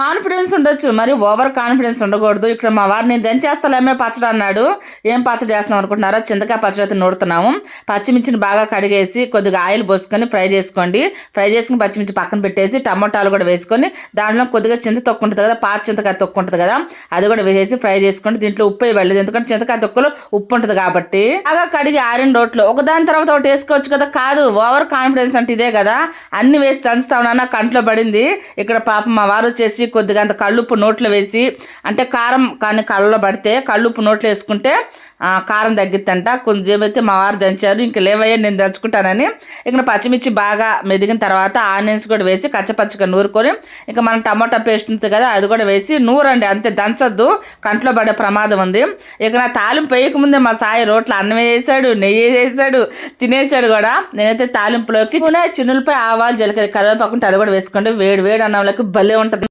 Confidence ఉండొచ్చు, మరి over confidence ఉండకూడదు. ఇక్కడ మా వారు నేను దంచేస్తాలేమే పచ్చడి అన్నాడు. ఏం పచ్చడి చేస్తున్నాం అనుకుంటున్నారా? చింతకాయ పచ్చడి అయితే నూరుతున్నాము. పచ్చిమిర్చిని బాగా కడిగేసి కొద్దిగా ఆయిల్ పోసుకొని ఫ్రై చేసుకోండి. ఫ్రై చేసుకుని పచ్చిమిర్చి పక్కన పెట్టేసి టమోటాలు కూడా వేసుకొని దాంట్లో కొద్దిగా చింత తొక్కు ఉంటుంది కదా, పాత చింతకాయ తొక్కు ఉంటుంది కదా, అది కూడా వేసేసి ఫ్రై చేసుకోండి. దీంట్లో ఉప్పు వేయబడలేదు, ఎందుకంటే చింతకాయ తొక్కులో ఉప్పు ఉంటుంది కాబట్టి. బాగా కడిగి ఆరిన రోట్లో ఒకదాని తర్వాత ఒకటి వేసుకోవచ్చు కదా. కాదు, ఓవర్ కాన్ఫిడెన్స్ అంటే ఇదే కదా. అన్ని వేసి దంచుతా ఉన్నా కంట్లో పడింది. ఇక్కడ పాపం మా వారు వచ్చేసి కొద్దిగా అంత కళ్ళుప్పు నోట్లో వేసి, అంటే కారం కానీ కళ్ళలో పడితే కళ్ళుప్పు నోట్లో వేసుకుంటే కారం తగ్గిద్దంట. కొంచెం అయితే మా వారు దంచారు, ఇంక లేవయ్యా నేను దంచుకుంటానని. ఇక్కడ పచ్చిమిర్చి బాగా మెదిగిన తర్వాత ఆనియన్స్ కూడా వేసి కచ్చపచ్చగా నూరుకొని, ఇంకా మనం టమాటా పేస్ట్ ఉంటుంది కదా అది కూడా వేసి నూరండి, అంతే, దంచొద్దు, కంట్లో పడే ప్రమాదం ఉంది. ఇక నా తాలింపు వేయకముందే మా సాయి రోట్లో అన్నం వేసాడు, నెయ్యి వేసాడు, తినేసాడు కూడా. నేనైతే తాలింపులోకి చిన్నులపై ఆవాలు జీలకర్ర కరివేపాకు ఉంటే అది కూడా వేసుకోండి. వేడి వేడి అన్నంలోకి భలే ఉంటుంది.